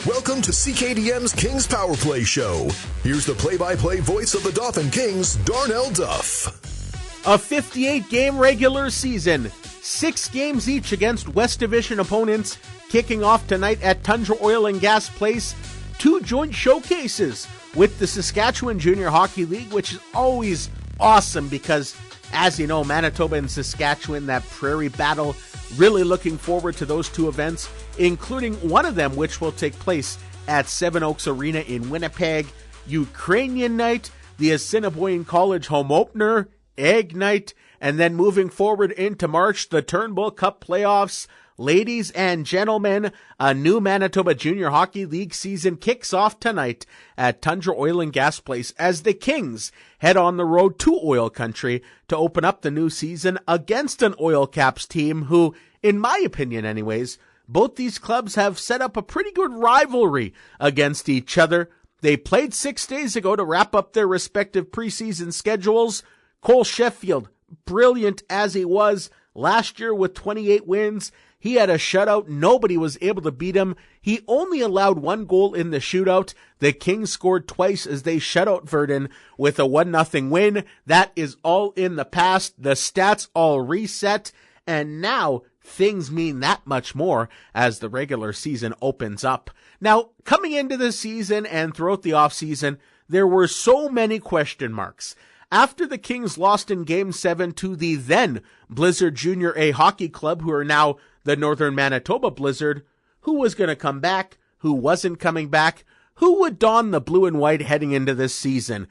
Welcome to CKDM's Kings Power Play Show. Here's the play-by-play voice of the Dauphin Kings, Darnell Duff. A 58-game regular season, 6 games each against West Division opponents, kicking off tonight at Tundra Oil and Gas Place. 2 joint showcases with the Saskatchewan Junior Hockey League, which is always awesome because, as you know, Manitoba and Saskatchewan, that prairie battle, really looking forward to those 2 events, including one of them which will take place at Seven Oaks Arena in Winnipeg. Ukrainian night, the Assiniboine College home opener, Egg night, and then moving forward into March, the Turnbull Cup playoffs. Ladies and gentlemen, a new Manitoba Junior Hockey League season kicks off tonight at Tundra Oil and Gas Place as the Kings head on the road to Oil Country to open up the new season against an Oil Caps team who, in my opinion anyways, both these clubs have set up a pretty good rivalry against each other. They played 6 days ago to wrap up their respective preseason schedules. Cole Sheffield, brilliant as he was last year with 28 wins. He had a shutout. Nobody was able to beat him. He only allowed 1 goal in the shootout. The Kings scored twice as they shut out Virden with a 1-0 win. That is all in the past. The stats all reset. And now things mean that much more as the regular season opens up. Now, coming into the season and throughout the offseason, there were so many question marks. After the Kings lost in Game 7 to the then Blizzard Junior A Hockey Club, who are now the Northern Manitoba Blizzard, who was going to come back, who wasn't coming back, who would don the blue and white heading into this season?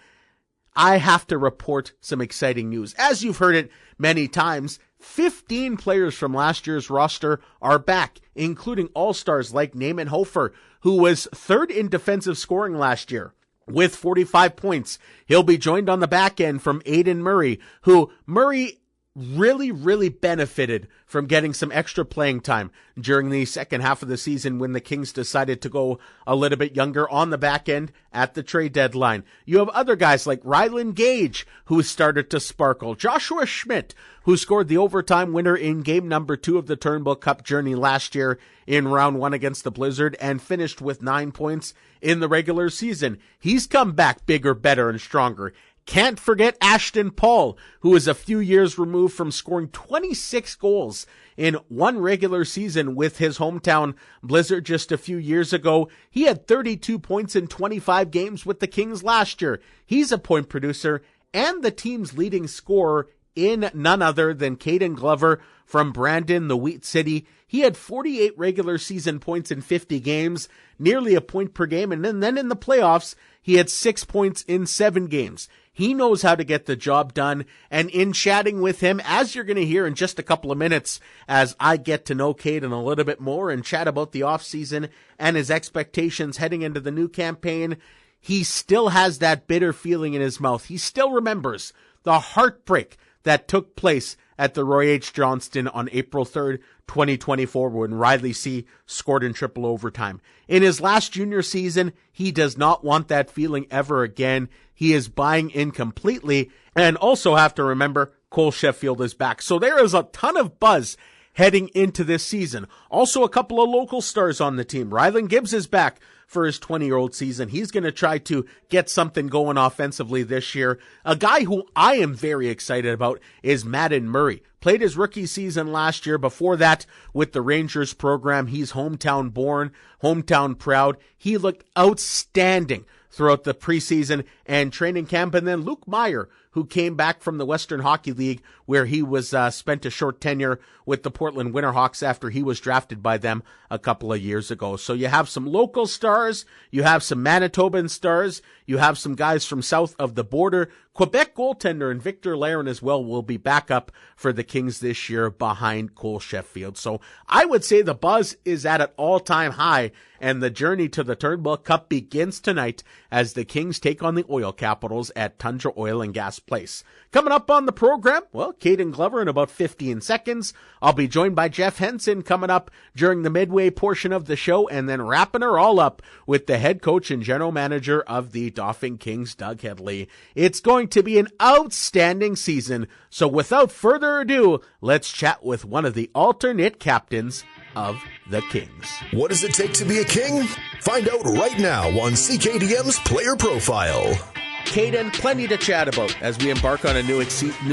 I have to report some exciting news. As you've heard it many times, 15 players from last year's roster are back, including all-stars like Naaman Hofer, who was 3rd in defensive scoring last year with 45 points. He'll be joined on the back end from Aiden Murray, who Murray really benefited from getting some extra playing time during the second half of the season when the Kings decided to go a little bit younger on the back end at the trade deadline. You have other guys like Rylan Gage, who started to sparkle. Joshua Schmidt, who scored the overtime winner in game number 2 of the Turnbull Cup journey last year in round 1 against the Blizzard and finished with 9 points in the regular season. He's come back bigger, better, and stronger. Can't forget Ashton Paul, who is a few years removed from scoring 26 goals in 1 regular season with his hometown Blizzard just a few years ago. He had 32 points in 25 games with the Kings last year. He's a point producer and the team's leading scorer in none other than Cayden Glover from Brandon, the Wheat City. He had 48 regular season points in 50 games, nearly a point per game, and then in the playoffs, he had 6 points in 7 games. He knows how to get the job done, and in chatting with him, as you're going to hear in just a couple of minutes, as I get to know Cayden a little bit more and chat about the offseason and his expectations heading into the new campaign, he still has that bitter feeling in his mouth. He still remembers the heartbreak that took place at the Roy H. Johnston on April 3rd, 2024, when Riley C. scored in triple overtime. In his last junior season, he does not want that feeling ever again. He is buying in completely, and also have to remember Cole Sheffield is back. So there is a ton of buzz heading into this season. Also a couple of local stars on the team. Rylan Gibbs is back for his 20-year-old season. He's going to try to get something going offensively this year. A guy who I am very excited about is Madden Murray. Played his rookie season last year. Before that, with the Rangers program, he's hometown born, hometown proud. He looked outstanding throughout the preseason and training camp. And then Luke Meyer, who came back from the Western Hockey League, where he was spent a short tenure with the Portland Winterhawks after he was drafted by them a couple of years ago. So you have some local stars, you have some Manitoban stars, you have some guys from south of the border. Quebec goaltender and Victor Laren as well will be back up for the Kings this year behind Cole Sheffield. So I would say the buzz is at an all-time high, and the journey to the Turnbull Cup begins tonight as the Kings take on the Oil Capitals at Tundra Oil and Gas Place. Coming up on the program, well, Cayden Glover in about 15 seconds. I'll be joined by Jeff Henson coming up during the midway portion of the show, and then wrapping her all up with the head coach and general manager of the Dauphin Kings, Doug Hedley. It's going to be an outstanding season, so without further ado, let's chat with one of the alternate captains, of the Kings. What does it take to be a King? Find out right now on CKDM's Player Profile. Cayden, plenty to chat about as we embark on a new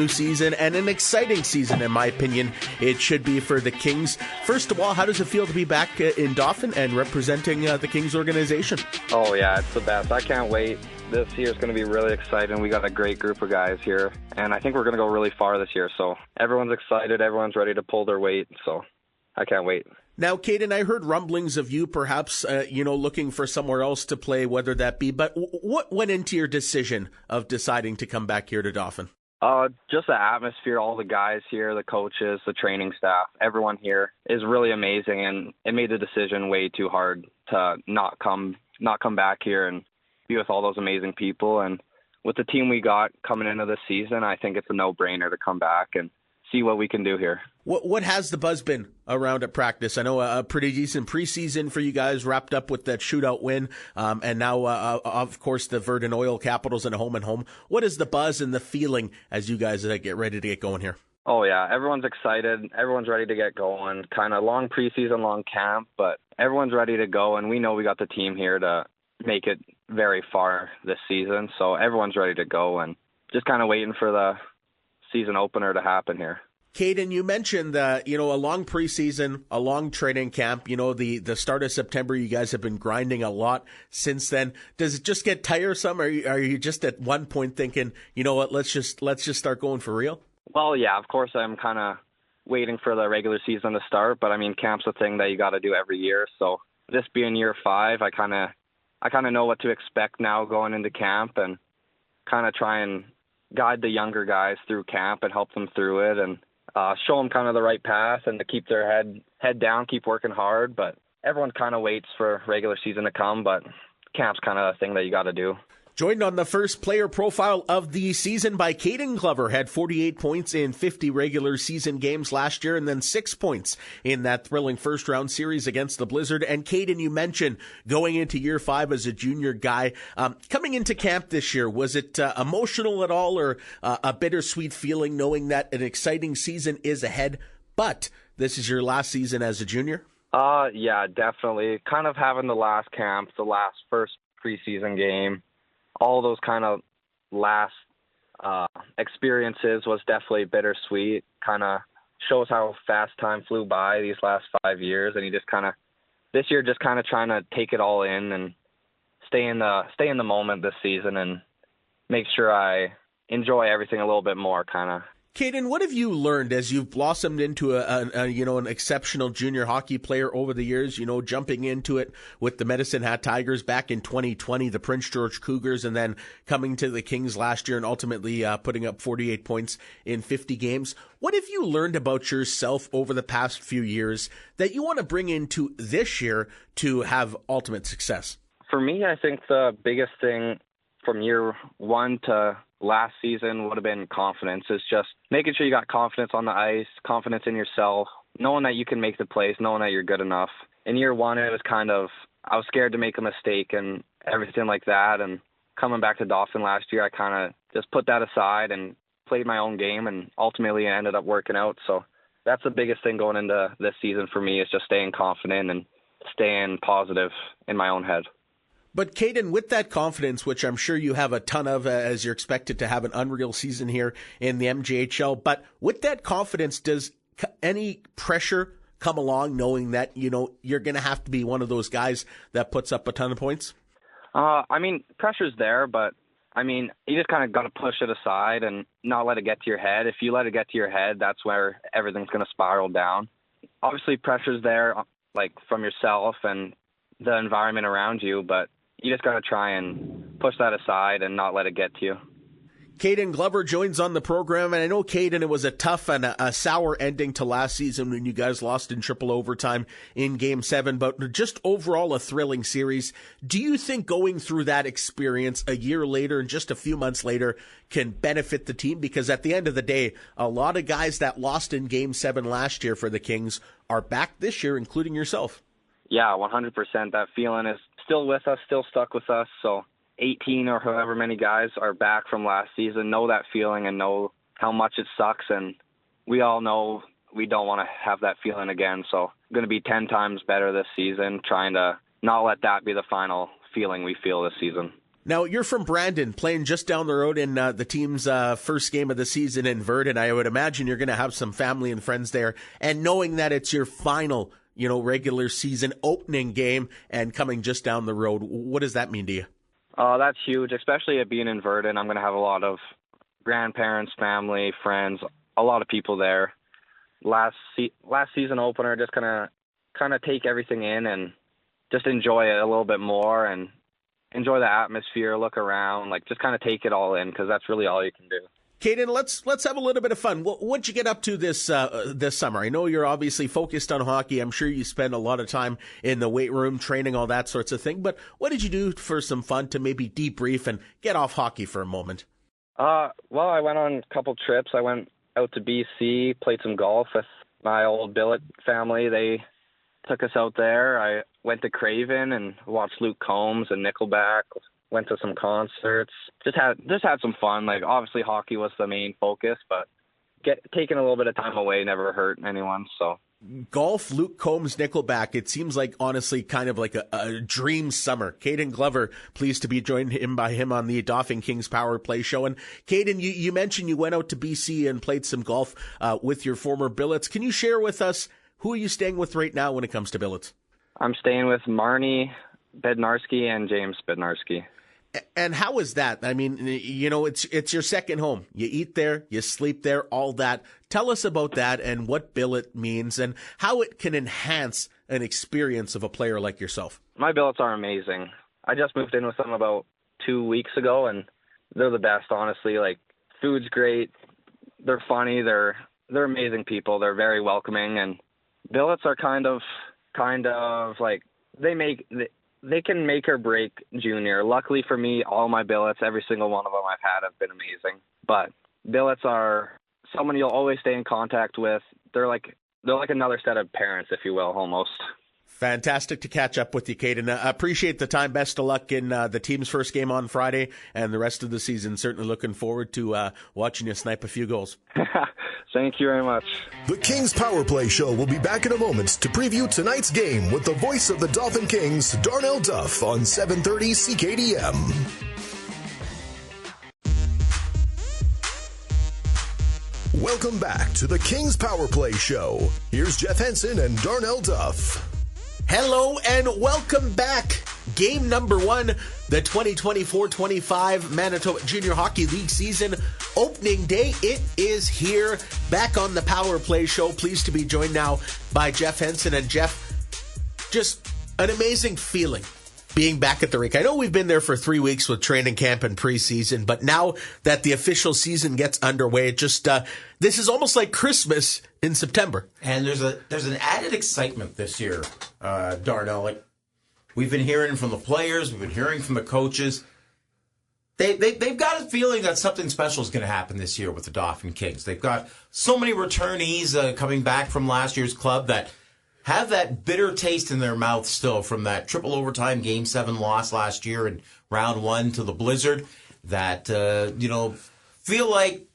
season, and an exciting season, in my opinion. It should be for the Kings. First of all, how does it feel to be back in Dauphin and representing the Kings organization? Oh, yeah, it's the best. I can't wait. This year is going to be really exciting. We got a great group of guys here, and I think we're going to go really far this year. So everyone's excited. Everyone's ready to pull their weight. So I can't wait. Now, Cayden, I heard rumblings of you perhaps, looking for somewhere else to play, whether that be. But what went into your decision of deciding to come back here to Dauphin? Just the atmosphere, all the guys here, the coaches, the training staff, everyone here is really amazing, and it made the decision way too hard to not come back here and be with all those amazing people. And with the team we got coming into this season, I think it's a no-brainer to come back and see what we can do here. What has the buzz been around at practice? I know a pretty decent preseason for you guys, wrapped up with that shootout win, and now, of course, the Virden Oil Capitals and home. What is the buzz and the feeling as you guys get ready to get going here? Oh, yeah. Everyone's excited. Everyone's ready to get going. Kind of long preseason, long camp, but everyone's ready to go, and we know we got the team here to make it very far this season, so everyone's ready to go and just kind of waiting for the season opener to happen here. Cayden, you mentioned that, a long preseason, a long training camp, the start of September, you guys have been grinding a lot since then. Does it just get tiresome? Are you just at one point thinking, you know what, let's just start going for real? Well, yeah, of course I'm kind of waiting for the regular season to start, but I mean, camp's a thing that you got to do every year. So this being year 5, I kind of know what to expect now going into camp, and kind of try and guide the younger guys through camp and help them through it, and show them kind of the right path and to keep their head down, keep working hard. But everyone kind of waits for regular season to come, but camp's kind of a thing that you got to do. Joined on the first player profile of the season by Cayden Glover, had 48 points in 50 regular season games last year, and then 6 points in that thrilling first round series against the Blizzard. And Cayden, you mentioned going into year 5 as a junior guy. Coming into camp this year, was it emotional at all, or a bittersweet feeling knowing that an exciting season is ahead, but this is your last season as a junior? Yeah, definitely. Kind of having the last camp, the last first preseason game, all those kind of last experiences was definitely bittersweet. Kind of shows how fast time flew by these last 5 years, and this year just kind of trying to take it all in and stay in the moment this season and make sure I enjoy everything a little bit more, kind of. Cayden, what have you learned as you've blossomed into an exceptional junior hockey player over the years, jumping into it with the Medicine Hat Tigers back in 2020, the Prince George Cougars, and then coming to the Kings last year and ultimately putting up 48 points in 50 games. What have you learned about yourself over the past few years that you want to bring into this year to have ultimate success? For me, I think the biggest thing from year 1 to last season would have been confidence. It's just making sure you got confidence on the ice, confidence in yourself, knowing that you can make the plays, knowing that you're good enough. In year 1, it was I was scared to make a mistake and everything like that. And coming back to Dauphin last year, I kind of just put that aside and played my own game, and ultimately it ended up working out. So that's the biggest thing going into this season for me, is just staying confident and staying positive in my own head. But Cayden, with that confidence, which I'm sure you have a ton of as you're expected to have an unreal season here in the MJHL, but with that confidence, does any pressure come along knowing that, you're going to have to be one of those guys that puts up a ton of points? Pressure's there, but you just kind of got to push it aside and not let it get to your head. If you let it get to your head, that's where everything's going to spiral down. Obviously, pressure's there, from yourself and the environment around you, but you just got to try and push that aside and not let it get to you. Cayden Glover joins on the program, and I know, Cayden, it was a tough and a sour ending to last season when you guys lost in triple overtime in Game 7, but just overall a thrilling series. Do you think going through that experience a year later and just a few months later can benefit the team? Because at the end of the day, a lot of guys that lost in Game 7 last year for the Kings are back this year, including yourself. Yeah, 100%. That feeling is still with us, still stuck with us. So 18 or however many guys are back from last season know that feeling and know how much it sucks. And we all know we don't want to have that feeling again. So going to be 10 times better this season, trying to not let that be the final feeling we feel this season. Now, you're from Brandon, playing just down the road in the team's first game of the season in Virden. I would imagine you're going to have some family and friends there. And knowing that it's your final, regular season opening game and coming just down the road, what does that mean to you? That's huge, especially at being in Virden. I'm going to have a lot of grandparents, family, friends, a lot of people there. Last season opener, just kind of take everything in and just enjoy it a little bit more and enjoy the atmosphere, look around, just kind of take it all in, because that's really all you can do. Cayden, let's have a little bit of fun. What'd you get up to this summer? I know you're obviously focused on hockey. I'm sure you spend a lot of time in the weight room, training, all that sorts of thing. But what did you do for some fun to maybe debrief and get off hockey for a moment? Well, I went on a couple trips. I went out to BC, played some golf with my old billet family. They took us out there. I went to Craven and watched Luke Combs and Nickelback. Went to some concerts. Just had some fun. Obviously hockey was the main focus, but taking a little bit of time away never hurt anyone. So golf, Luke Combs, Nickelback. It seems like, honestly, kind of like a dream summer. Cayden Glover, pleased to be joined by him on the Dauphin Kings Power Play show. And Cayden, you mentioned you went out to BC and played some golf with your former billets. Can you share with us, who are you staying with right now when it comes to billets? I'm staying with Marnie Bednarski and James Bednarski. And how is that? I mean, it's your second home. You eat there, you sleep there, all that. Tell us about that and what billet means and how it can enhance an experience of a player like yourself. My billets are amazing. I just moved in with them about 2 weeks ago, and they're the best, honestly. Food's great. They're funny. They're amazing people. They're very welcoming, and billets are kind of they can make or break junior. Luckily for me, all my billets, every single one of them I've had, have been amazing. But billets are someone you'll always stay in contact with. They're like another set of parents, if you will, almost. Fantastic to catch up with you, Cayden. Appreciate the time. Best of luck in the team's first game on Friday and the rest of the season. Certainly looking forward to watching you snipe a few goals. Thank you very much. The Kings Power Play Show will be back in a moment to preview tonight's game with the voice of the Dauphin Kings, Darnell Duff, on 730 CKDM. Welcome back to the Kings Power Play Show. Here's Jeff Henson and Darnell Duff. Hello and welcome back. Game number 1, the 2024-25 Manitoba Junior Hockey League season opening day. It is here, back on the Power Play Show. Pleased to be joined now by Jeff Henson. And Jeff, just an amazing feeling being back at the rink. I know we've been there for 3 weeks with training camp and preseason, but now that the official season gets underway, it just this is almost like Christmas in September. And there's an added excitement this year, Darnell. We've been hearing from the players, we've been hearing from the coaches. They've got a feeling that something special is going to happen this year with the Dauphin Kings. They've got so many returnees coming back from last year's club that have that bitter taste in their mouth still from that triple overtime Game 7 loss last year in round 1 to the Blizzard, that, feel like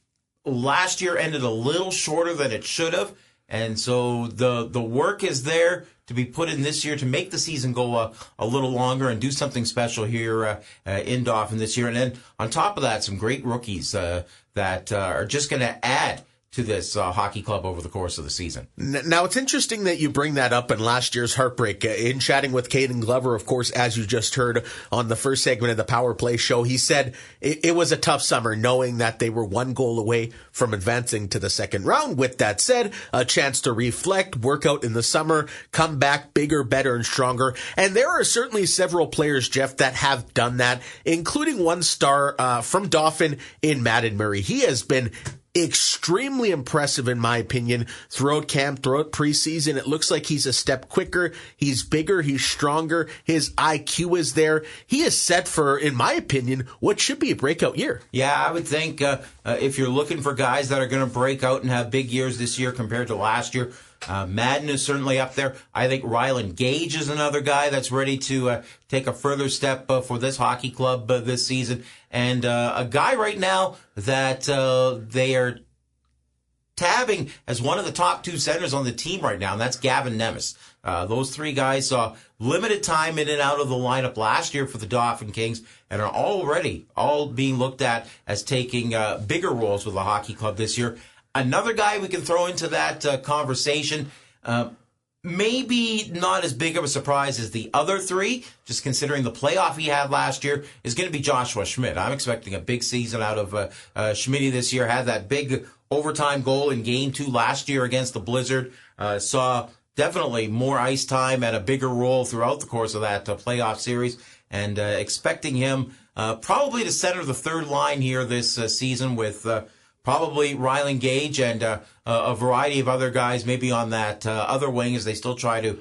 last year ended a little shorter than it should have. And so the work is there to be put in this year to make the season go a little longer and do something special here in Dauphin this year. And then on top of that, some great rookies that are just going to add to this hockey club over the course of the season. Now, it's interesting that you bring that up in last year's heartbreak. In chatting with Cayden Glover, of course, as you just heard on the first segment of the Power Play Show, he said it was a tough summer knowing that they were 1 goal away from advancing to the second round. With that said, a chance to reflect, work out in the summer, come back bigger, better, and stronger. And there are certainly several players, Jeff, that have done that, including one star from Dauphin in Madden Murray. He has been extremely impressive, in my opinion, throughout camp, throughout preseason. It looks like he's a step quicker. He's bigger. He's stronger. His IQ is there. He is set for, in my opinion, what should be a breakout year. Yeah, I would think if you're looking for guys that are going to break out and have big years this year compared to last year, Madden is certainly up there. I think Ryland Gage is another guy that's ready to take a further step for this hockey club this season. And a guy right now that they are tabbing as one of the top 2 centers on the team right now, and that's Gavin Nemes. Those 3 guys saw limited time in and out of the lineup last year for the Dauphin Kings and are already all being looked at as taking bigger roles with the hockey club this year. Another guy we can throw into that conversation, maybe not as big of a surprise as the other 3, just considering the playoff he had last year, is going to be Joshua Schmidt. I'm expecting a big season out of Schmidt this year. Had that big overtime goal in Game 2 last year against the Blizzard. Saw definitely more ice time and a bigger role throughout the course of that playoff series. And expecting him probably to center the third line here this season with probably Rylan Gage and a variety of other guys maybe on that other wing as they still try to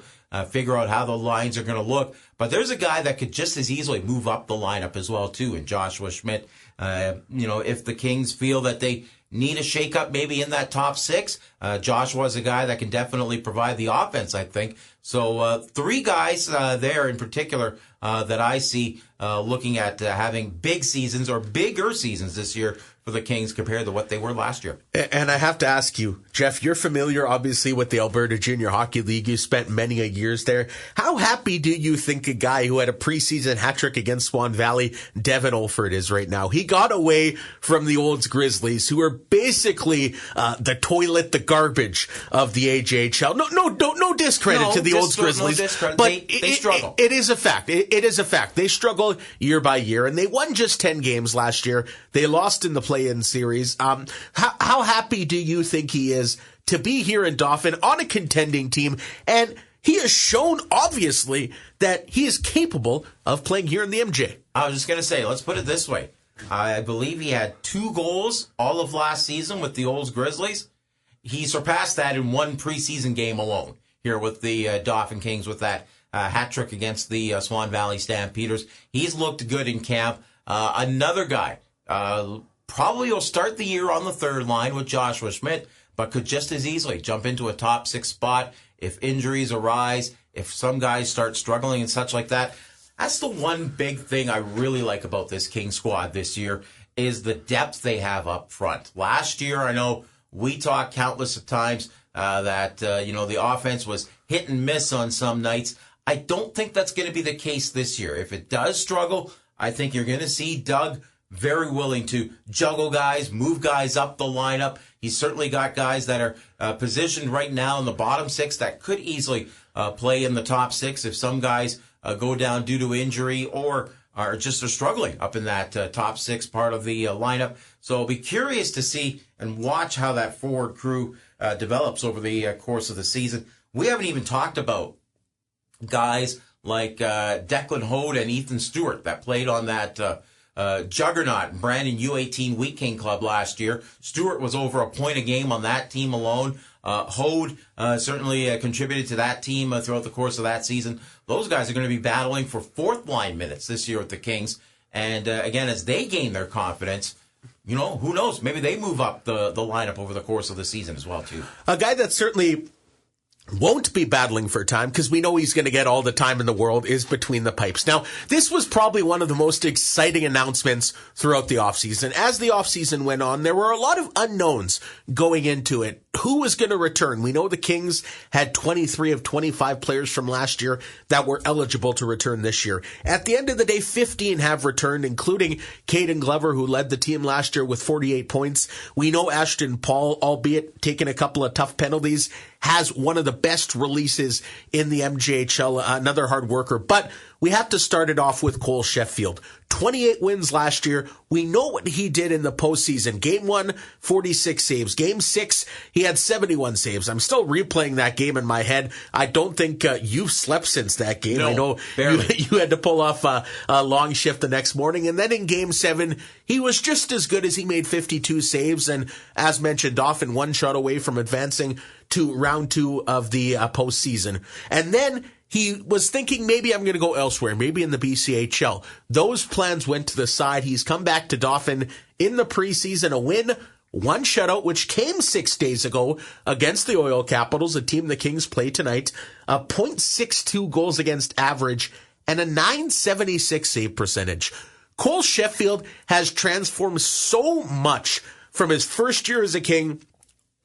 figure out how the lines are going to look. But there's a guy that could just as easily move up the lineup as well, too, in Joshua Schmidt. If the Kings feel that they need a shakeup maybe in that top 6, Joshua is a guy that can definitely provide the offense, I think. So 3 guys there in particular that I see looking at having big seasons or bigger seasons this year for the Kings compared to what they were last year. And I have to ask you, Jeff, you're familiar obviously with the Alberta Junior Hockey League. You spent many a years there. How happy do you think a guy who had a preseason hat trick against Swan Valley, Devin Olford, is right now? He got away from the Olds Grizzlies, who are basically the toilet, the garbage of the AJHL. No discredit to the Olds Grizzlies, but they struggle. It is a fact. It is a fact. They struggle year by year, and they won just 10 games last year. They lost in the play-in series. How happy do you think he is to be here in Dauphin on a contending team? And he has shown, obviously, that he is capable of playing here in the MJ. I was just going to say, let's put it this way. I believe he had 2 goals all of last season with the Olds Grizzlies. He surpassed that in 1 preseason game alone here with the Dauphin Kings with that hat trick against the Swan Valley Stampeders. He's looked good in camp. Another guy, probably will start the year on the third line with Joshua Schmidt, but could just as easily jump into a top 6 spot if injuries arise, if some guys start struggling and such like that. That's the one big thing I really like about this King squad this year is the depth they have up front. Last year, I know we talked countless of times that the offense was hit and miss on some nights. I don't think that's going to be the case this year. If it does struggle, I think you're going to see Doug very willing to juggle guys, move guys up the lineup. He's certainly got guys that are positioned right now in the bottom 6 that could easily play in the top 6 if some guys go down due to injury or are struggling up in that top 6 part of the lineup. So I'll be curious to see and watch how that forward crew develops over the course of the season. We haven't even talked about guys like Declan Hode and Ethan Stewart that played on that juggernaut Brandon U18 Wheat King Club last year. Stewart was over a point a game on that team alone. Hode certainly contributed to that team throughout the course of that season. Those guys are going to be battling for 4th line minutes this year with the Kings. And again, as they gain their confidence, who knows? Maybe they move up the lineup over the course of the season as well, too. A guy that certainly won't be battling for time because we know he's going to get all the time in the world is Between the Pipes. Now, this was probably one of the most exciting announcements throughout the offseason. As the offseason went on, there were a lot of unknowns going into it. Who was going to return? We know the Kings had 23 of 25 players from last year that were eligible to return this year. At the end of the day, 15 have returned, including Cayden Glover, who led the team last year with 48 points. We know Ashton Paul, albeit taking a couple of tough penalties, has one of the best releases in the MJHL, another hard worker. But we have to start it off with Cole Sheffield. 28 wins last year. We know what he did in the postseason. Game 1, 46 saves. Game 6, he had 71 saves. I'm still replaying that game in my head. I don't think you've slept since that game. No, I know you had to pull off a long shift the next morning. And then in Game 7, he was just as good as he made 52 saves. And as mentioned, Dauphin 1 shot away from advancing to round 2 of the postseason. And then he was thinking, maybe I'm going to go elsewhere, maybe in the BCHL. Those plans went to the side. He's come back to Dauphin in the preseason, a win, 1 shutout, which came 6 days ago against the Oil Capitals, a team the Kings play tonight, a .62 goals against average, and a .976 save percentage. Cole Sheffield has transformed so much from his first year as a King,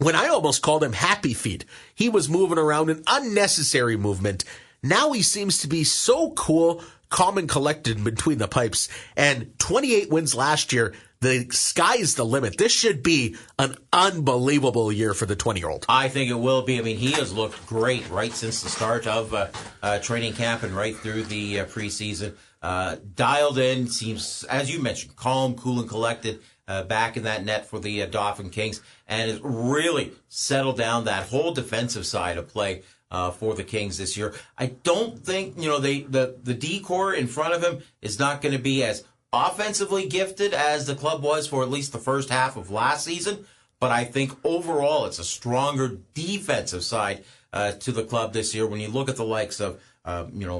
when I almost called him happy feet. He was moving around in unnecessary movement. Now he seems to be so cool, calm and collected between the pipes. And 28 wins last year. The sky's the limit. This should be an unbelievable year for the 20-year-old. I think it will be. I mean, he has looked great right since the start of training camp and right through the preseason. Dialed in, seems, as you mentioned, calm, cool, and collected back in that net for the Dauphin Kings, and has really settled down that whole defensive side of play for the Kings this year. I don't think, the D-core in front of him is not going to be as offensively gifted as the club was for at least the first half of last season, but I think overall it's a stronger defensive side to the club this year when you look at the likes of,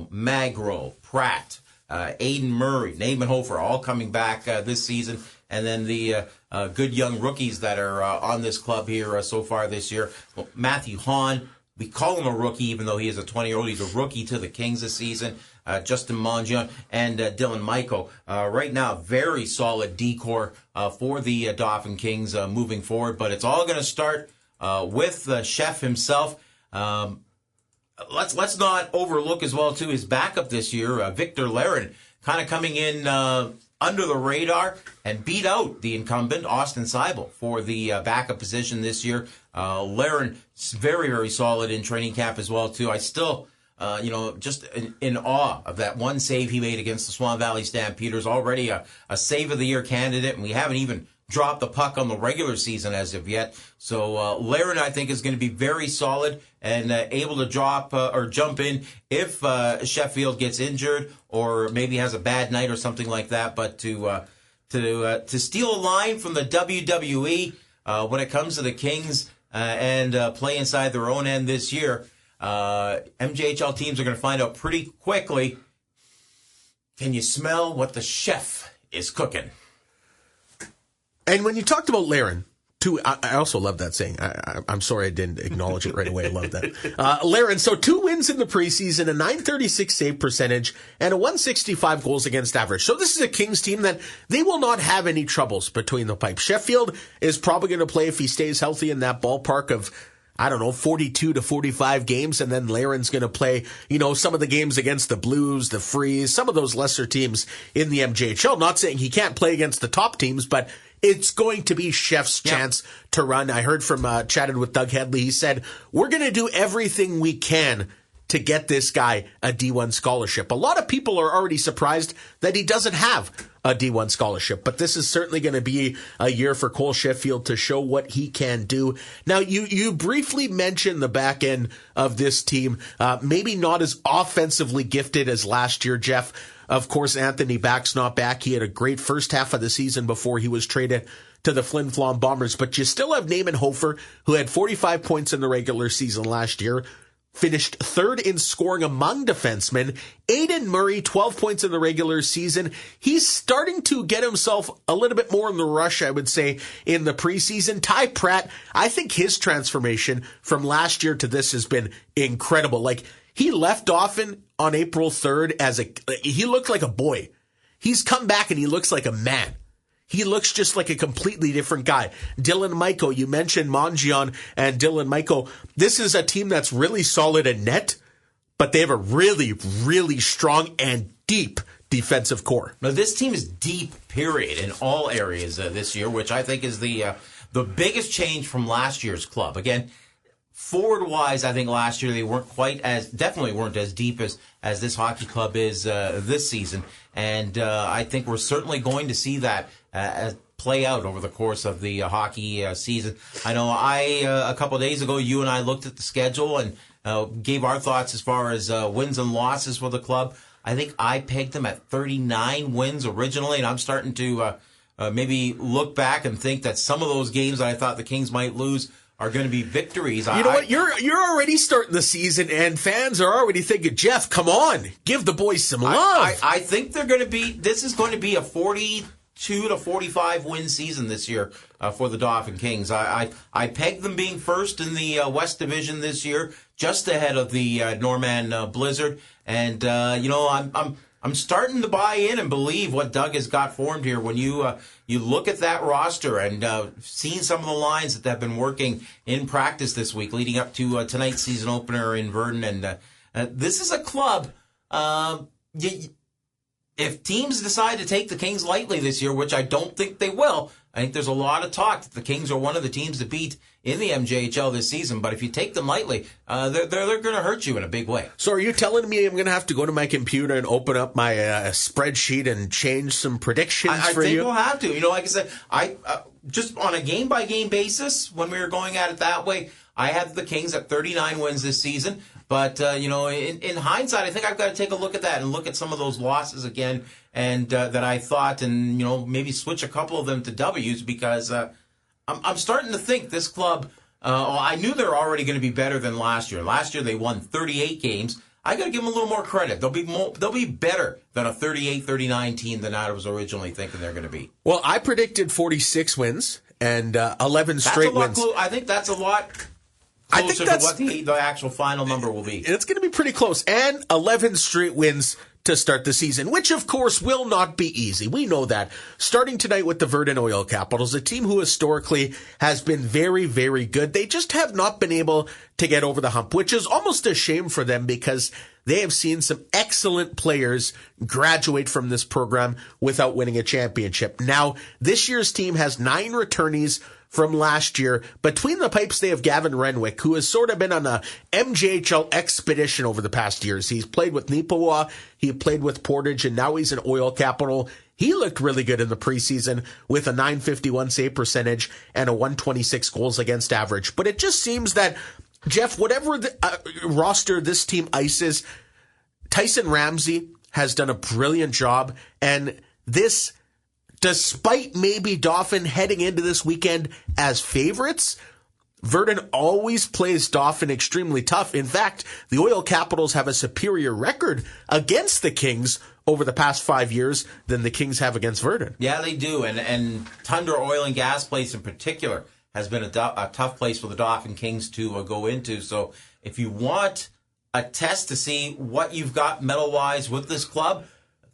Magro, Pratt, Aiden Murray, Naaman Hofer, all coming back this season, and then the good young rookies that are on this club here so far this year. Well, Matthew Hahn, we call him a rookie even though he is a 20-year-old. He's a rookie to the Kings this season. Justin Mongion and Dylan Michael. Right now, very solid D-core for the Dauphin Kings moving forward, but it's all going to start with Chef himself. Let's not overlook as well, too, his backup this year, Victor Larin, kind of coming in under the radar and beat out the incumbent, Austin Seibel, for the backup position this year. Larin, very, very solid in training camp as well, too. I still... just in awe of that one save he made against the Swan Valley Stampeders. Already a save of the year candidate, and we haven't even dropped the puck on the regular season as of yet. So Larin, I think, is going to be very solid and able to drop or jump in if Sheffield gets injured or maybe has a bad night or something like that. But to steal a line from the WWE when it comes to the Kings and play inside their own end this year. MJHL teams are going to find out pretty quickly. Can you smell what the chef is cooking? And when you talked about Larin, too, I also love that saying. I'm sorry I didn't acknowledge it right away. I love that. Larin, so 2 wins in the preseason, a .936 save percentage, and a .165 goals against average. So this is a Kings team that they will not have any troubles between the pipes. Sheffield is probably going to play, if he stays healthy, in that ballpark of 42 to 45 games, and then Larin's going to play, some of the games against the Blues, the Freeze, some of those lesser teams in the MJHL. Not saying he can't play against the top teams, but it's going to be Chef's chance to run. I heard from, chatted with Doug Hedley. He said, we're going to do everything we can to get this guy a D1 scholarship. A lot of people are already surprised that he doesn't have a D1 scholarship, but this is certainly going to be a year for Cole Sheffield to show what he can do. Now, you briefly mentioned the back end of this team, maybe not as offensively gifted as last year, Jeff. Of course, Anthony Back's not back. He had a great first half of the season before he was traded to the Flin Flon Bombers, but you still have Naaman Hofer, who had 45 points in the regular season last year, finished 3rd in scoring among defensemen. Aiden Murray, 12 points in the regular season. He's starting to get himself a little bit more in the rush, I would say, in the preseason. Ty Pratt, I think his transformation from last year to this has been incredible. Like, he left Dauphin on April 3rd he looked like a boy. He's come back and he looks like a man. He looks just like a completely different guy. Dylan Michael, you mentioned Mongion and Dylan Michael. This is a team that's really solid in net, but they have a really, really strong and deep defensive core. Now, this team is deep, period, in all areas this year, which I think is the biggest change from last year's club. Again, forward-wise, I think last year they definitely weren't as deep as this hockey club is this season. And I think we're certainly going to see that play out over the course of the hockey season. I know a couple of days ago, you and I looked at the schedule and gave our thoughts as far as wins and losses for the club. I think I pegged them at 39 wins originally, and I'm starting to maybe look back and think that some of those games that I thought the Kings might lose are going to be victories. You know what? You're already starting the season, and fans are already thinking, Jeff, come on, give the boys some love. I think this is going to be a 42 to 45 win season this year for the Dauphin Kings. I pegged them being first in the West Division this year, just ahead of the Norman Blizzard, and I'm I'm starting to buy in and believe what Doug has got formed here. When you look at that roster and seeing some of the lines that have been working in practice this week, leading up to tonight's season opener in Virden, and this is a club. If teams decide to take the Kings lightly this year, which I don't think they will, I think there's a lot of talk that the Kings are one of the teams to beat in the MJHL this season. But if you take them lightly, they're going to hurt you in a big way. So are you telling me I'm going to have to go to my computer and open up my spreadsheet and change some predictions for you? I think we'll have to. Like I said, I just on a game-by-game basis, when we were going at it that way, I had the Kings at 39 wins this season. But, in hindsight, I think I've got to take a look at that and look at some of those losses again and that I thought and, maybe switch a couple of them to W's because I'm starting to think this club, I knew they're already going to be better than last year. Last year they won 38 games. I got to give them a little more credit. They'll be better than a 38-39 team than I was originally thinking they're going to be. Well, I predicted 46 wins and 11 straight wins. I think that's a lot closer to what the actual final number will be. It's going to be pretty close. And 11 straight wins to start the season, which, of course, will not be easy. We know that. Starting tonight with the Virden Oil Capitals, a team who historically has been very, very good. They just have not been able to get over the hump, which is almost a shame for them because they have seen some excellent players graduate from this program without winning a championship. Now, this year's team has 9 returnees from last year. Between the pipes, they have Gavin Renwick, who has sort of been on a MJHL expedition over the past years. He's played with Nipawa, he played with Portage, and now he's an Oil Capital. He looked really good in the preseason with a .951 save percentage and a 126 goals against average. But it just seems that, Jeff, whatever the roster this team ices, Tyson Ramsey has done a brilliant job, and this, despite maybe Dauphin heading into this weekend as favorites, Virden always plays Dauphin extremely tough. In fact, the Oil Capitals have a superior record against the Kings over the past 5 years than the Kings have against Virden. Yeah, they do. And Tundra Oil and Gas Place in particular has been a tough place for the Dauphin Kings to go into. So if you want a test to see what you've got medal-wise with this club,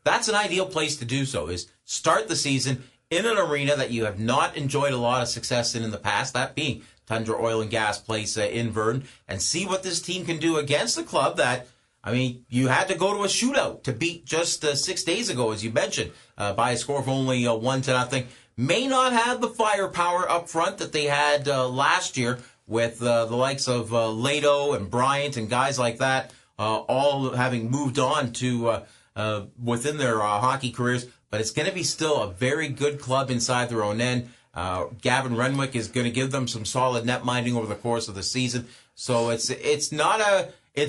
that's an ideal place to do so, is start the season in an arena that you have not enjoyed a lot of success in the past, that being Tundra Oil and Gas Place in Virden, and see what this team can do against a club that, you had to go to a shootout to beat just 6 days ago, as you mentioned, by a score of only 1-0. May not have the firepower up front that they had last year with the likes of Lado and Bryant and guys like that, all having moved on to within their hockey careers. But it's going to be still a very good club inside their own end. Gavin Renwick is going to give them some solid net minding over the course of the season. So it's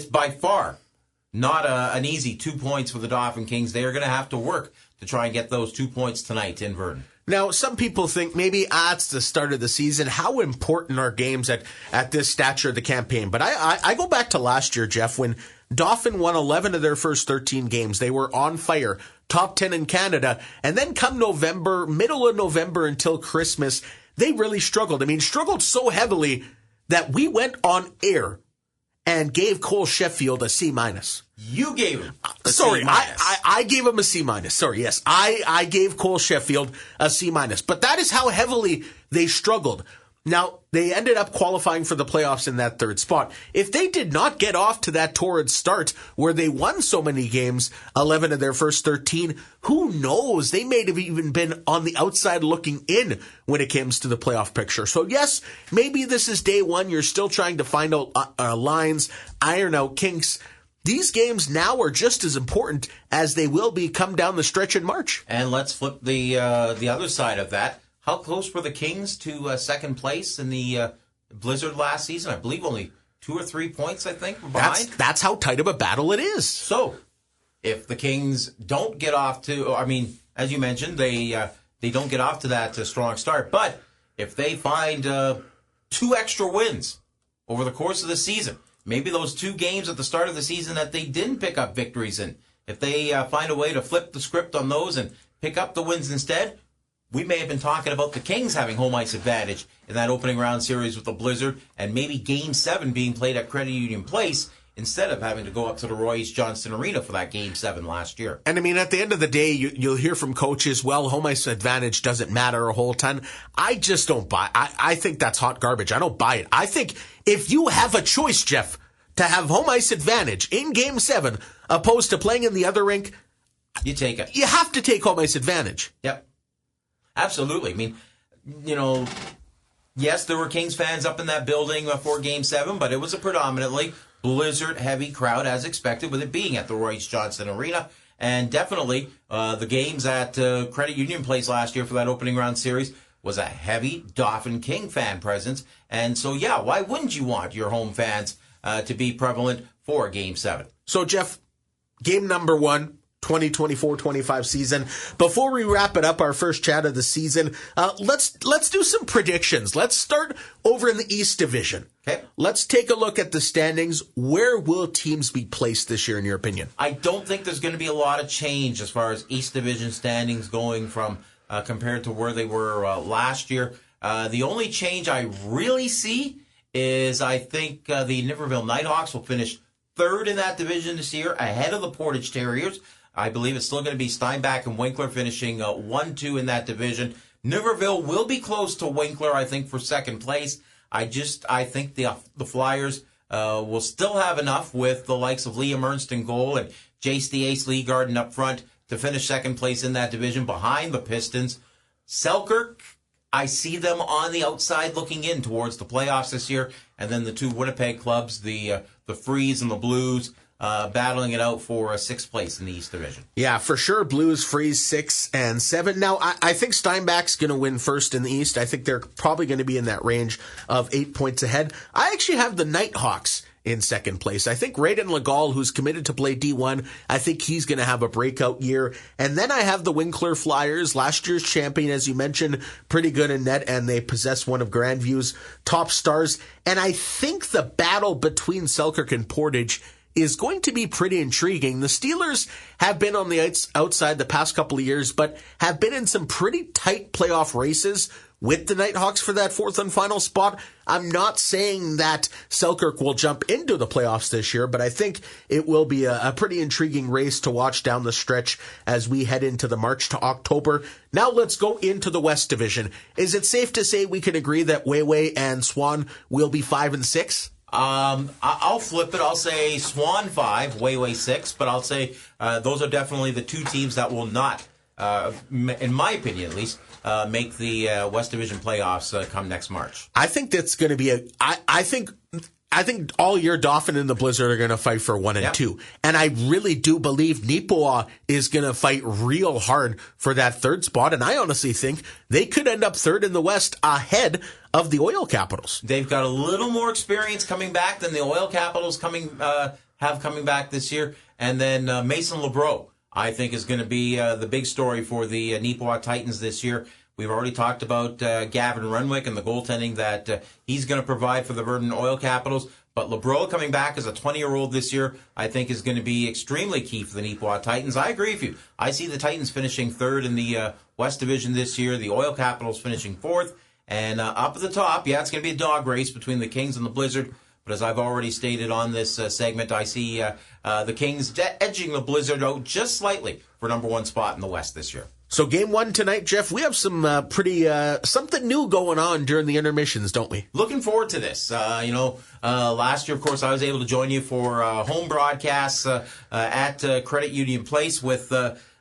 by far not an easy 2 points for the Dauphin Kings. They are going to have to work to try and get those 2 points tonight in Virden. Now, some people think maybe it's the start of the season. How important are games at this stature of the campaign? But I go back to last year, Jeff, when Dauphin won 11 of their first 13 games. They were on fire, top 10 in Canada. And then come November, middle of November until Christmas, they really struggled. Struggled so heavily that we went on air and gave Cole Sheffield a C-. You gave him a Sorry, C-. I gave him a C-. Sorry, yes. I gave Cole Sheffield a C-. But that is how heavily they struggled. Now, they ended up qualifying for the playoffs in that third spot. If they did not get off to that torrid start where they won so many games, 11 of their first 13, who knows? They may have even been on the outside looking in when it comes to the playoff picture. So yes, maybe this is day one. You're still trying to find out lines, iron out kinks. These games now are just as important as they will be come down the stretch in March. And let's flip the other side of that. How close were the Kings to second place in the Blizzard last season? I believe only 2 or 3 points, were behind. That's how tight of a battle it is. So, if the Kings don't get off to, as you mentioned, they don't get off to that strong start. But if they find 2 extra wins over the course of the season, maybe those 2 games at the start of the season that they didn't pick up victories in, if they find a way to flip the script on those and pick up the wins instead, we may have been talking about the Kings having home ice advantage in that opening round series with the Blizzard, and maybe Game 7 being played at Credit Union Place instead of having to go up to the Royce-Johnston Arena for that Game 7 last year. And I mean, at the end of the day, you'll hear from coaches, well, home ice advantage doesn't matter a whole ton. I just don't buy. I think that's hot garbage. I don't buy it. I think if you have a choice, Jeff, to have home ice advantage in Game 7 opposed to playing in the other rink, you take it. You have to take home ice advantage. Yep. Absolutely. I mean, yes, there were Kings fans up in that building for Game 7, but it was a predominantly blizzard-heavy crowd, as expected, with it being at the Royce-Johnston Arena. And definitely, the games at Credit Union Place last year for that opening round series was a heavy Dauphin King fan presence. And so, yeah, why wouldn't you want your home fans to be prevalent for Game 7? So, Jeff, game number 1, 2024-25 season. Before we wrap it up, our first chat of the season, let's do some predictions. Let's start over in the East Division. Okay. Let's take a look at the standings. Where will teams be placed this year, in your opinion? I don't think there's going to be a lot of change as far as East Division standings going from compared to where they were last year. The only change I really see is I think the Niverville Nighthawks will finish third in that division this year, ahead of the Portage Terriers. I believe it's still going to be Steinbach and Winkler finishing 1-2 in that division. Niverville will be close to Winkler, I think, for second place. I think the Flyers will still have enough with the likes of Liam Ernst in goal and Jace the Ace Lee Garden up front to finish second place in that division behind the Pistons. Selkirk, I see them on the outside looking in towards the playoffs this year. And then the two Winnipeg clubs, the Freeze and the Blues, battling it out for sixth place in the East Division. Yeah, for sure. Blues, Freeze, 6 and 7. Now, I think Steinbach's going to win first in the East. I think they're probably going to be in that range of 8 points ahead. I actually have the Nighthawks in second place. I think Raiden Legal, who's committed to play D1, I think he's going to have a breakout year. And then I have the Winkler Flyers, last year's champion, as you mentioned, pretty good in net, and they possess one of Grandview's top stars. And I think the battle between Selkirk and Portage is going to be pretty intriguing. The Steelers have been on the outside the past couple of years, but have been in some pretty tight playoff races with the Nighthawks for that fourth and final spot. I'm not saying that Selkirk will jump into the playoffs this year, but I think it will be a pretty intriguing race to watch down the stretch as we head into the March to October. Now let's go into the West Division. Is it safe to say we can agree that Wayway and Swan will be 5 and 6? I'll flip it. I'll say Swan 5, Wayway 6, but I'll say those are definitely the two teams that will not, in my opinion at least, make the West Division playoffs come next March. I think that's going to be I think all year Dauphin and the Blizzard are going to fight for 1 and 2. And I really do believe Nipoa is going to fight real hard for that third spot. And I honestly think they could end up third in the West ahead of the Oil Capitals. They've got a little more experience coming back than the Oil Capitals coming back this year. And then Mason LeBreau, I think, is going to be the big story for the Nipoa Titans this year. We've already talked about Gavin Renwick and the goaltending that he's going to provide for the Virden Oil Capitals. But LeBreau coming back as a 20-year-old this year, I think, is going to be extremely key for the Nipoa Titans. I agree with you. I see the Titans finishing third in the West Division this year, the Oil Capitals finishing fourth. And up at the top, it's going to be a dog race between the Kings and the Blizzard. But as I've already stated on this segment, I see the Kings edging the Blizzard out just slightly for number one spot in the West this year. So game 1 tonight, Jeff, we have some pretty something new going on during the intermissions, don't we? Looking forward to this. Last year, of course, I was able to join you for home broadcasts at Credit Union Place with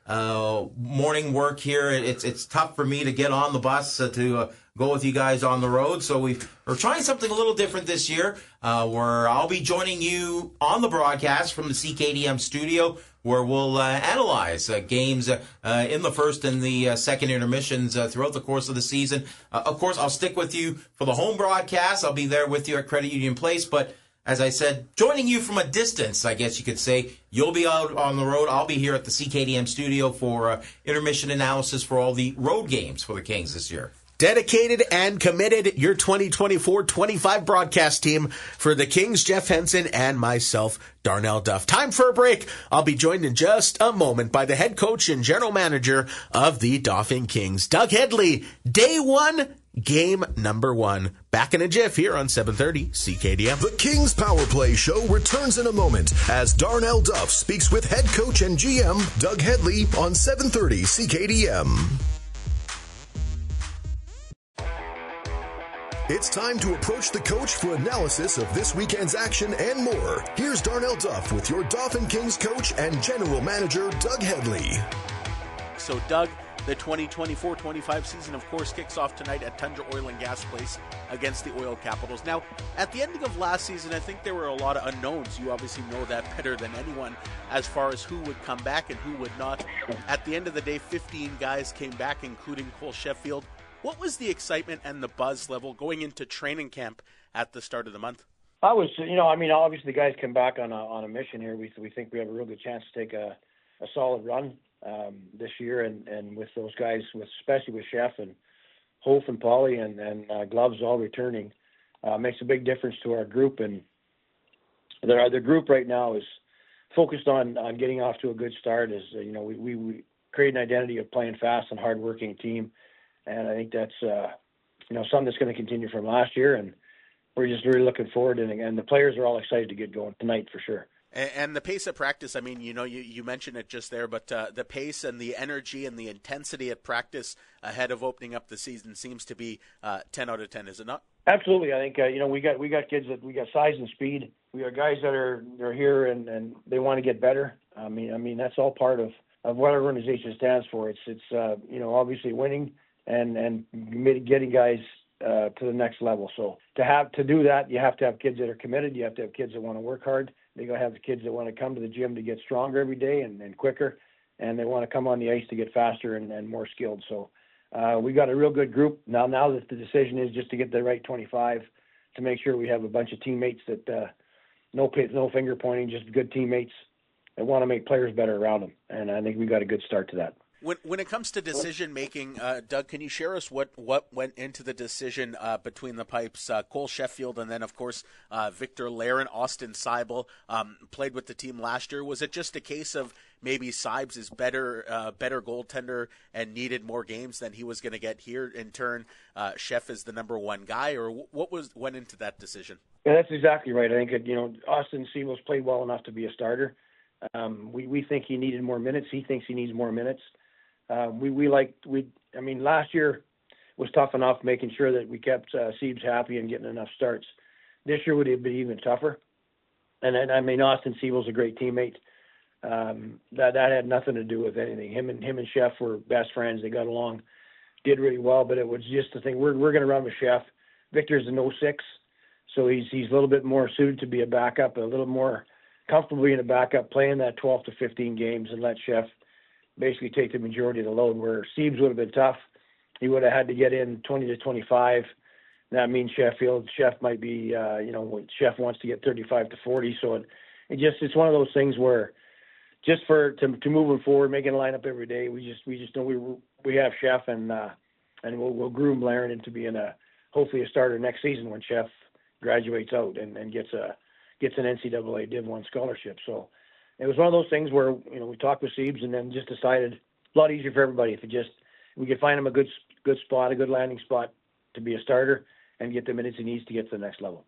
morning work here. It's tough for me to get on the bus to go with you guys on the road. So we're trying something a little different this year, where I'll be joining you on the broadcast from the CKDM studio, where we'll analyze games in the first and the second intermissions throughout the course of the season. Of course, I'll stick with you for the home broadcast. I'll be there with you at Credit Union Place. But as I said, joining you from a distance, I guess you could say. You'll be out on the road. I'll be here at the CKDM studio for intermission analysis for all the road games for the Kings this year. Dedicated and committed, your 2024-25 broadcast team for the Kings, Jeff Henson, and myself, Darnell Duff. Time for a break. I'll be joined in just a moment by the head coach and general manager of the Dauphin Kings, Doug Hedley. Day 1, game number 1. Back in a jiff here on 730 CKDM. The Kings Power Play Show returns in a moment as Darnell Duff speaks with head coach and GM Doug Hedley on 730 CKDM. It's time to approach the coach for analysis of this weekend's action and more. Here's Darnell Duff with your Dauphin Kings coach and general manager, Doug Hedley. So, Doug, the 2024-25 season, of course, kicks off tonight at Tundra Oil and Gas Place against the Oil Capitals. Now, at the ending of last season, I think there were a lot of unknowns. You obviously know that better than anyone as far as who would come back and who would not. At the end of the day, 15 guys came back, including Cole Sheffield. What was the excitement and the buzz level going into training camp at the start of the month? I was, obviously the guys come back on a mission here. We think we have a real good chance to take a solid run this year, and with those guys, especially with Chef and Hof and Pauly and Gloves all returning, makes a big difference to our group. And the group right now is focused on getting off to a good start. As we create an identity of playing fast and hardworking team. And I think that's, something that's going to continue from last year. And we're just really looking forward. And the players are all excited to get going tonight for sure. And the pace of practice, I mean, you mentioned it just there, but the pace and the energy and the intensity at practice ahead of opening up the season seems to be 10 out of 10, is it not? Absolutely. I think, we got kids we got size and speed. We got guys that are here and they want to get better. I mean, that's all part of what our organization stands for. It's obviously winning and getting guys to the next level. So to do that, you have to have kids that are committed. You have to have kids that want to work hard. They got to have the kids that want to come to the gym to get stronger every day and quicker, and they want to come on the ice to get faster and more skilled. So we got a real good group. Now that the decision is just to get the right 25 to make sure we have a bunch of teammates that no finger pointing, just good teammates that want to make players better around them. And I think we got a good start to that. When it comes to decision making, Doug, can you share us what went into the decision between the pipes? Cole Sheffield and then, of course, Victor Laren, Austin Seibel played with the team last year. Was it just a case of maybe Seibs is better goaltender and needed more games than he was going to get here? In turn, Chef is the number one guy, or what went into that decision? Yeah, that's exactly right. I think Austin Seibel's played well enough to be a starter. We think he needed more minutes. He thinks he needs more minutes. Last year was tough enough making sure that we kept Seibs happy and getting enough starts. This year would have been even tougher. And Austin Seibel's a great teammate. That had nothing to do with anything. Him and Chef were best friends. They got along, did really well, but it was just the thing. We're going to run with Chef. Victor's an 06, so he's a little bit more suited to be a backup, a little more comfortable being a backup, playing that 12 to 15 games and let Chef basically take the majority of the load, where Seibs would have been tough. He would have had to get in 20 to 25. That means Chef might be, Chef wants to get 35 to 40. So it's one of those things where just to move him forward, making a lineup every day, we just know we have Chef and we'll groom Laren into being hopefully a starter next season when Chef graduates out and gets an NCAA Div 1 scholarship. So it was one of those things where, we talked with Seibs and then just decided a lot easier for everybody if we could find him a good spot, a good landing spot to be a starter and get the minutes he needs to get to the next level.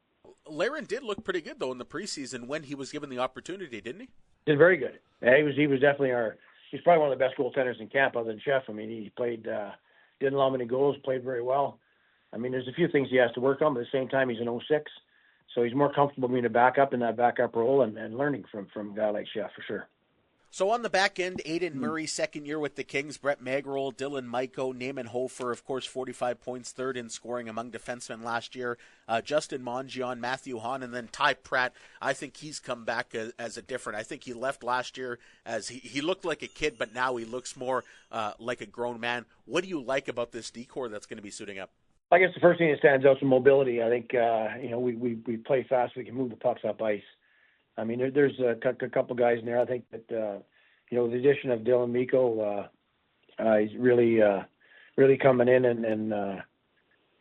Laren did look pretty good, though, in the preseason when he was given the opportunity, didn't he? Did very good. Yeah, he was definitely he's probably one of the best goaltenders in camp other than Chef. He played, didn't allow many goals, played very well. There's a few things he has to work on, but at the same time, he's an 06. So he's more comfortable being a backup in that backup role and learning from a guy like Chef for sure. So on the back end, Aiden Murray, second year with the Kings, Brett Magerol, Dylan Maiko, Naaman Hofer, of course, 45 points, third in scoring among defensemen last year. Justin Mongion, Matthew Hahn, and then Ty Pratt. I think he's come back as a different. I think he left last year as he looked like a kid, but now he looks more like a grown man. What do you like about this decor that's going to be suiting up? I guess the first thing that stands out is mobility. I think, we play fast. We can move the pucks up ice. There's a couple guys in there. I think that, the addition of Dylan Miko, he's really coming in and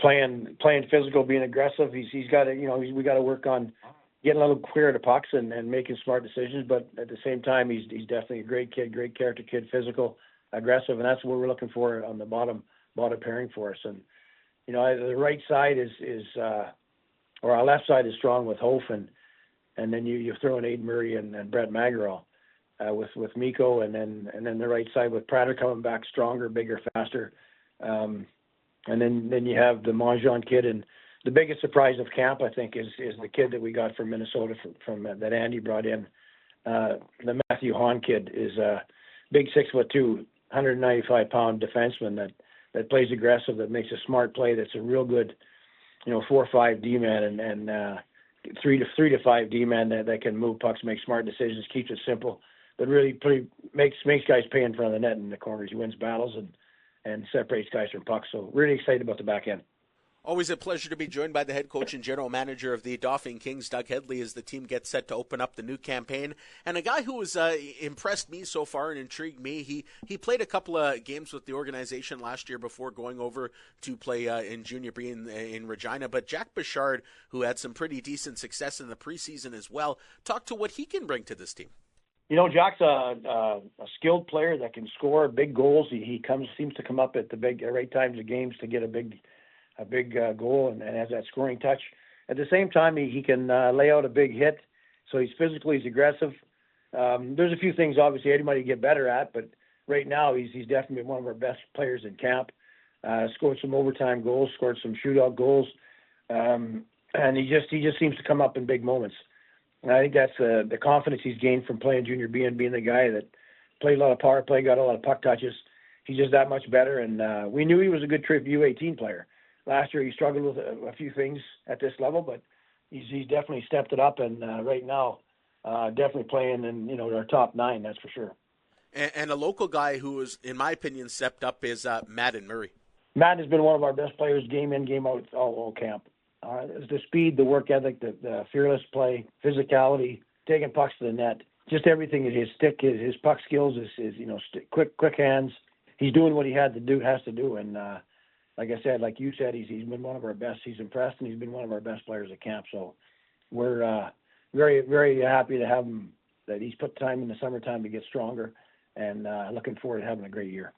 playing physical, being aggressive. He's got to, we got to work on getting a little clearer to pucks and making smart decisions. But at the same time, he's definitely a great kid, great character kid, physical, aggressive. And that's what we're looking for on the bottom pairing for us. And, the right side or our left side is strong with Hof, and then you throw in Aiden Murray and Brett Magarel with Mikko, and then the right side with Prater coming back stronger, bigger, faster, and then you have the Monjon kid, and the biggest surprise of camp, I think, is the kid that we got from Minnesota from that Andy brought in. The Matthew Hahn kid is a big 6'2", 195-pound defenseman that plays aggressive, that makes a smart play, that's a real good, 4-5 D-man and 3 to 5 D-man that can move pucks, make smart decisions, keeps it simple, but really makes guys pay in front of the net in the corners. He wins battles and separates guys from pucks. So really excited about the back end. Always a pleasure to be joined by the head coach and general manager of the Dauphin Kings, Doug Hedley, as the team gets set to open up the new campaign. And a guy who has impressed me so far and intrigued me, he played a couple of games with the organization last year before going over to play in Junior B in Regina. But Jack Bouchard, who had some pretty decent success in the preseason as well, talk to what he can bring to this team. Jack's a skilled player that can score big goals. He seems to come up at the right times of games to get a big goal and has that scoring touch. At the same time, he can lay out a big hit, so he's aggressive. There's a few things, obviously, Eddie might get better at, but right now he's definitely one of our best players in camp. Scored some overtime goals, scored some shootout goals, and he just seems to come up in big moments. And I think that's the confidence he's gained from playing Junior B and being the guy that played a lot of power play, got a lot of puck touches. He's just that much better, and we knew he was a good U18 player. Last year he struggled with a few things at this level, but he's definitely stepped it up, and right now definitely playing in our top 9, that's for sure. And a local guy who is, in my opinion, stepped up is Madden Murray. Madden has been one of our best players, game in, game out, all camp. The speed, the work ethic, the fearless play, physicality, taking pucks to the net, just everything. His stick, his puck skills, his quick hands. He's doing what he has to do, and like I said, like you said, he's been one of our best. He's impressed, and he's been one of our best players at camp. So we're very, very happy to have him. That he's put time in the summertime to get stronger, and looking forward to having a great year.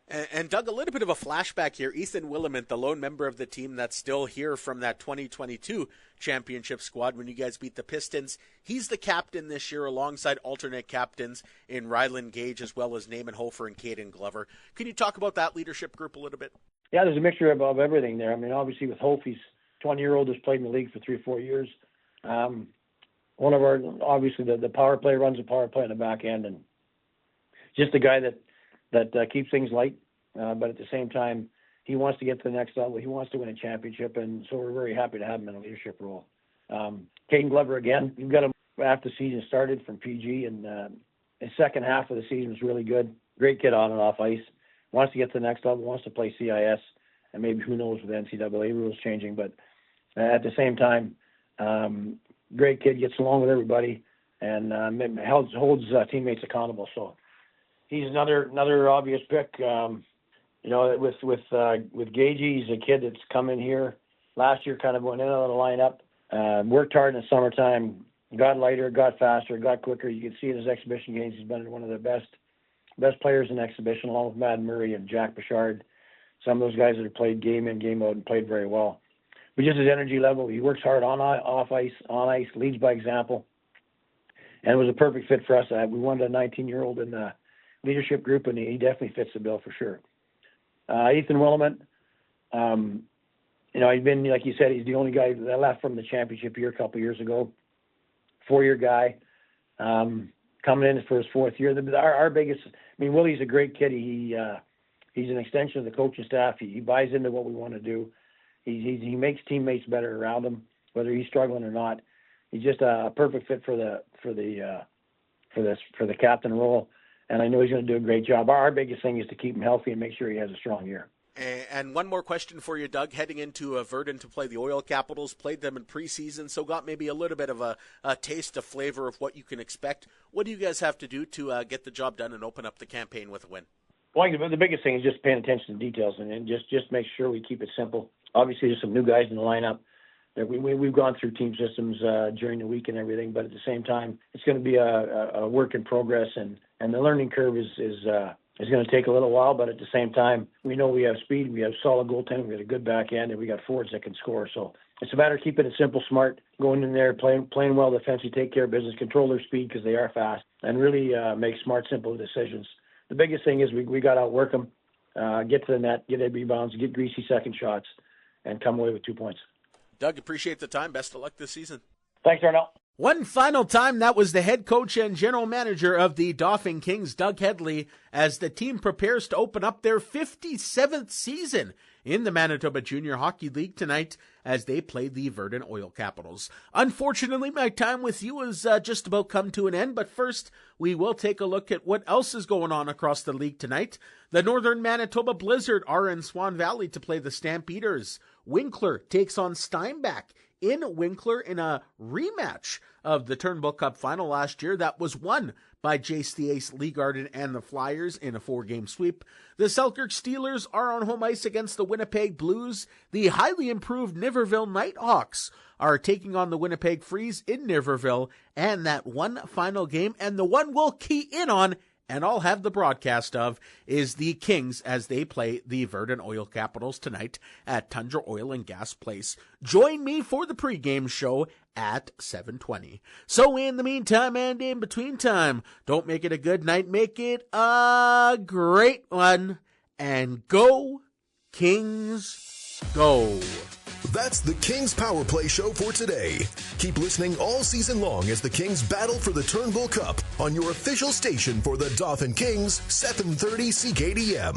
And Doug, a little bit of a flashback here. Ethan Willamette, the lone member of the team that's still here from that 2022 championship squad when you guys beat the Pistons. He's the captain this year alongside alternate captains in Ryland Gage as well as Naaman Hofer and Cayden Glover. Can you talk about that leadership group a little bit? Yeah, there's a mixture of everything there. I mean, obviously with Hof, he's 20-year-old, has played in the league for 3 or 4 years. One of our, obviously the power play, runs the power play on the back end, and just a guy that keeps things light, but at the same time, he wants to get to the next level. He wants to win a championship, and so we're very happy to have him in a leadership role. Cayden Glover, again, we've got him after the season started from PG, and his second half of the season was really good. Great kid on and off ice. Wants to get to the next level, wants to play CIS, and maybe who knows with the NCAA rules changing. But at the same time, great kid, gets along with everybody, and holds teammates accountable. So he's another obvious pick. With Gagey, he's a kid that's come in here last year, kind of went in and out of the lineup, worked hard in the summertime, got lighter, got faster, got quicker. You can see in his exhibition games, he's been one of the best players in exhibition, along with Madden Murray and Jack Bouchard, some of those guys that have played game in, game out, and played very well. But just his energy level, he works hard off ice, on ice, leads by example, and it was a perfect fit for us. We wanted a 19-year-old in the leadership group, and he definitely fits the bill for sure. Ethan Willamette, he's been, like you said, he's the only guy that left from the championship year a couple years ago. 4-year guy, coming in for his 4th year. Our biggest, Willie's a great kid. He's an extension of the coaching staff. He buys into what we want to do. He makes teammates better around him, whether he's struggling or not. He's just a perfect fit for the captain role. And I know he's going to do a great job. Our biggest thing is to keep him healthy and make sure he has a strong year. And one more question for you, Doug. Heading into Virden to play the Oil Capitals, played them in preseason, so got maybe a little bit of a taste, a flavor of what you can expect. What do you guys have to do to get the job done and open up the campaign with a win? Well, the biggest thing is just paying attention to details and just make sure we keep it simple. Obviously, there's some new guys in the lineup. We've gone through team systems during the week and everything, but at the same time, it's going to be a work in progress, and the learning curve is is going to take a little while, but at the same time, we know we have speed, we have solid goaltending, we got a good back end, and we got forwards that can score. So it's a matter of keeping it simple, smart, going in there, playing well defensively, take care of business, control their speed because they are fast, and really make smart, simple decisions. The biggest thing is we got to outwork them, get to the net, get their rebounds, get greasy second shots, and come away with 2 points. Doug, appreciate the time. Best of luck this season. Thanks, Darnell. One final time, that was the head coach and general manager of the Dauphin Kings, Doug Hedley, as the team prepares to open up their 57th season in the Manitoba Junior Hockey League tonight as they play the Virden Oil Capitals. Unfortunately, my time with you has just about come to an end, but first, we will take a look at what else is going on across the league tonight. The Northern Manitoba Blizzard are in Swan Valley to play the Stampeders. Winkler takes on Steinbach in Winkler in a rematch of the Turnbull Cup final last year that was won by Jace the Ace, Lee Garden, and the Flyers in a 4-game sweep. The Selkirk Steelers are on home ice against the Winnipeg Blues. The highly improved Niverville Nighthawks are taking on the Winnipeg Freeze in Niverville, and that one final game, and the one we'll key in on, and I'll have the broadcast of, is the Kings as they play the Virden Oil Capitals tonight at Tundra Oil and Gas Place. Join me for the pregame show at 7:20. So in the meantime and in between time, don't make it a good night, make it a great one, and go Kings, go. That's the Kings Power Play Show for today. Keep listening all season long as the Kings battle for the Turnbull Cup on your official station for the Dauphin Kings, 730 CKDM.